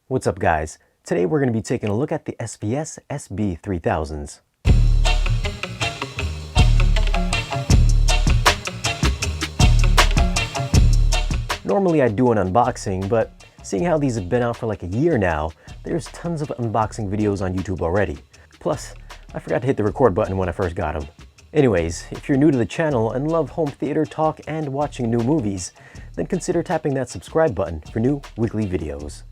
What's up guys? Today we're going to be taking a look at the SVS SB3000s. Normally I do an unboxing, but seeing how these have been out for like a year now, there's tons of unboxing videos on YouTube already. Plus, I forgot to hit the record button when I first got them. Anyways, if you're new to the channel and love home theater talk and watching new movies, then consider tapping that subscribe button for new weekly videos.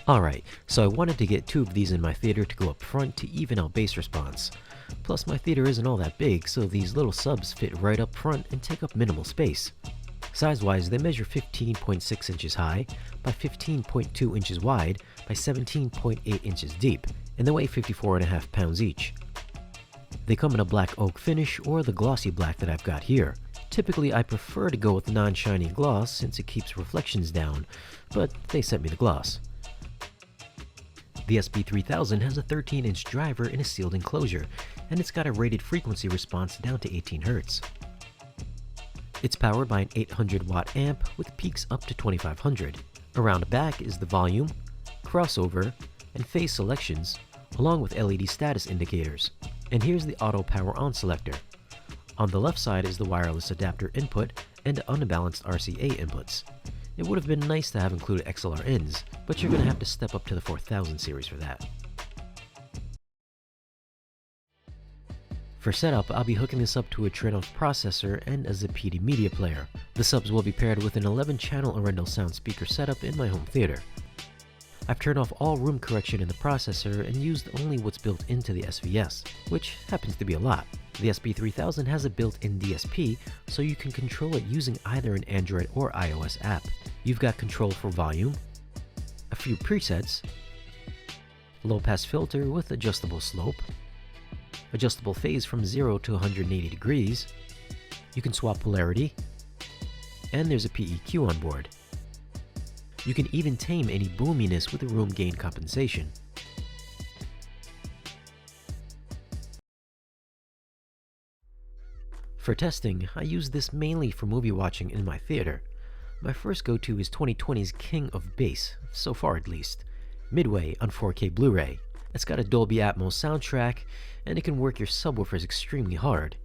Alright, so I wanted to get two of these in my theater to go up front to even out bass response. Plus my theater isn't all that big, so these little subs fit right up front and take up minimal space. Size-wise, they measure 15.6 inches high by 15.2 inches wide by 17.8 inches deep, and they weigh 54.5 pounds each. They come in a black oak finish or the glossy black that I've got here. Typically I prefer to go with non-shiny gloss since it keeps reflections down, but they sent me the gloss. The SB3000 has a 13-inch driver in a sealed enclosure, and it's got a rated frequency response down to 18 Hz. It's powered by an 800-watt amp with peaks up to 2500. Around the back is the volume, crossover, and phase selections, along with LED status indicators. And here's the auto power on selector. On the left side is the wireless adapter input and unbalanced RCA inputs. It would have been nice to have included XLR ins, but you're going to have to step up to the 4000 series for that. For setup, I'll be hooking this up to a turn-off processor and a Zapiti media player. The subs will be paired with an 11-channel Arendal sound speaker setup in my home theater. I've turned off all room correction in the processor and used only what's built into the SVS, which happens to be a lot. The SB3000 has a built-in DSP, so you can control it using either an Android or iOS app. You've got control for volume, a few presets, low-pass filter with adjustable slope, adjustable phase from 0 to 180 degrees, you can swap polarity, and there's a PEQ on board. You can even tame any boominess with a room gain compensation. For testing, I use this mainly for movie watching in my theater. My first go-to is 2020's King of Bass, so far at least, Midway on 4K Blu-ray. It's got a Dolby Atmos soundtrack, and it can work your subwoofers extremely hard.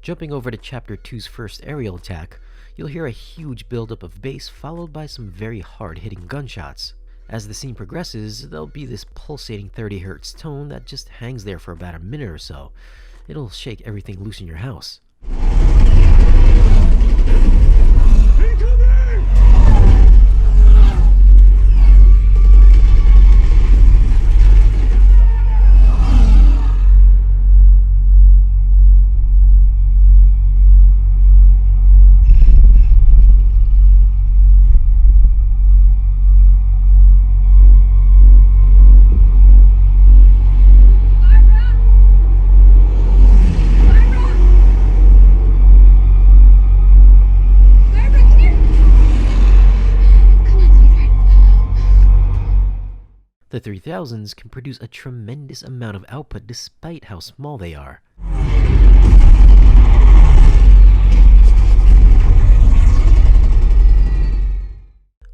Jumping over to Chapter 2's first aerial attack, you'll hear a huge buildup of bass followed by some very hard-hitting gunshots. As the scene progresses, there'll be this pulsating 30 Hz tone that just hangs there for about a minute or so. It'll shake everything loose in your house. The 3000s can produce a tremendous amount of output despite how small they are.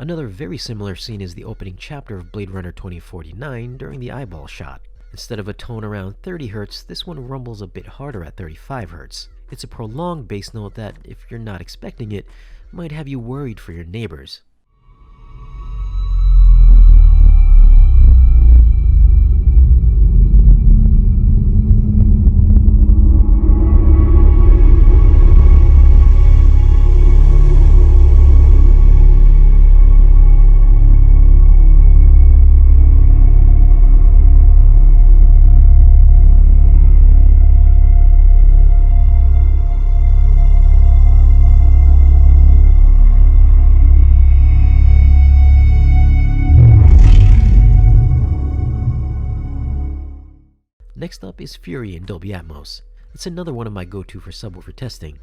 Another very similar scene is the opening chapter of Blade Runner 2049 during the eyeball shot. Instead of a tone around 30 Hz, this one rumbles a bit harder at 35 Hz. It's a prolonged bass note that, if you're not expecting it, might have you worried for your neighbors. Next up is Fury in Dolby Atmos. It's another one of my go-to for subwoofer testing.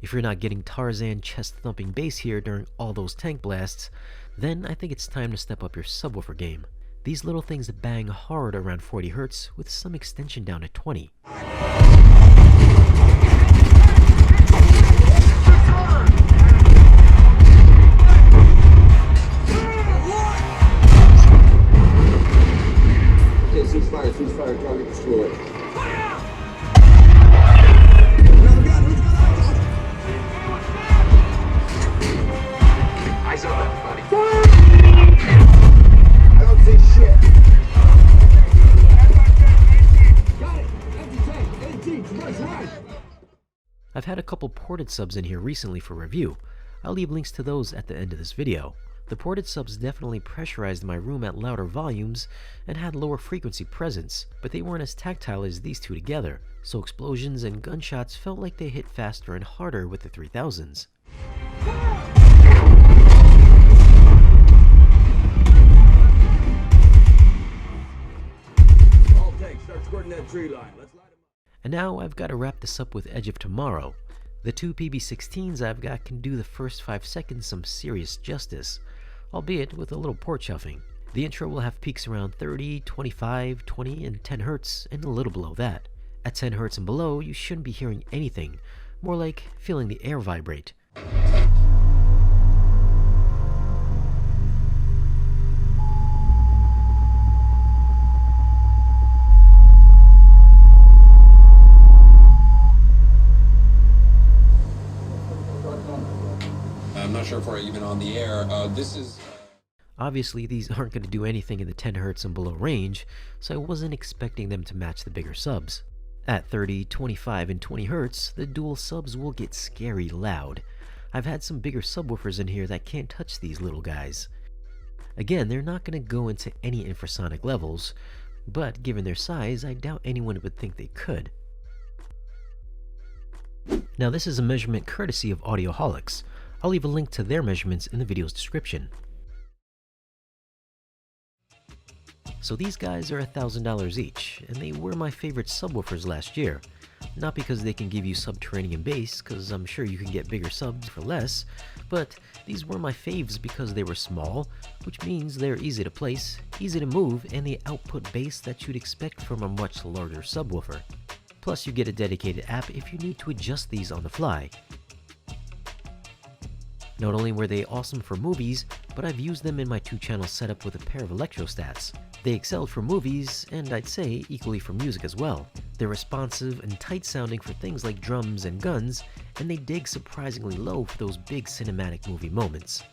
If you're not getting Tarzan chest-thumping bass here during all those tank blasts, then I think it's time to step up your subwoofer game. These little things bang hard around 40 Hz with some extension down to 20. Ceasefire, target destroyed. Eyes up, everybody. I don't see shit. Got it. Empty tank. 18. Traverse right. I've had a couple ported subs in here recently for review. I'll leave links to those at the end of this video. The ported subs definitely pressurized my room at louder volumes and had lower frequency presence, but they weren't as tactile as these two together, so explosions and gunshots felt like they hit faster and harder with the 3000s. All tanks, start squirting that tree line. Let's light 'em up. And now I've got to wrap this up with Edge of Tomorrow. The two PB16s I've got can do the first 5 seconds some serious justice, albeit with a little port chuffing. The intro will have peaks around 30, 25, 20, and 10 Hz, and a little below that. At 10 Hz and below, you shouldn't be hearing anything, more like feeling the air vibrate. I'm not sure if we're even on the air. This is... Obviously, these aren't going to do anything in the 10 Hz and below range, so I wasn't expecting them to match the bigger subs. At 30, 25, and 20 Hz, the dual subs will get scary loud. I've had some bigger subwoofers in here that can't touch these little guys. Again, they're not going to go into any infrasonic levels, but given their size, I doubt anyone would think they could. Now this is a measurement courtesy of Audioholics. I'll leave a link to their measurements in the video's description. So these guys are $1,000 each, and they were my favorite subwoofers last year. Not because they can give you subterranean bass, because I'm sure you can get bigger subs for less, but these were my faves because they were small, which means they're easy to place, easy to move, and the output bass that you'd expect from a much larger subwoofer. Plus you get a dedicated app if you need to adjust these on the fly. Not only were they awesome for movies, but I've used them in my 2-channel setup with a pair of electrostats. They excelled for movies, and I'd say equally for music as well. They're responsive and tight sounding for things like drums and guns, and they dig surprisingly low for those big cinematic movie moments.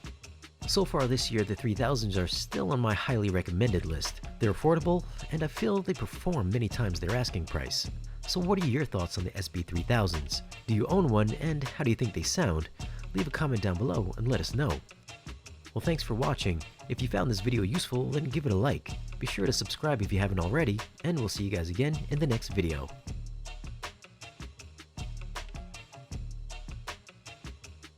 So far this year, the 3000s are still on my highly recommended list. They're affordable, and I feel they perform many times their asking price. So what are your thoughts on the SB3000s? Do you own one, and how do you think they sound? Leave a comment down below and let us know. Well, thanks for watching. If you found this video useful, then give it a like. Be sure to subscribe if you haven't already, and we'll see you guys again in the next video.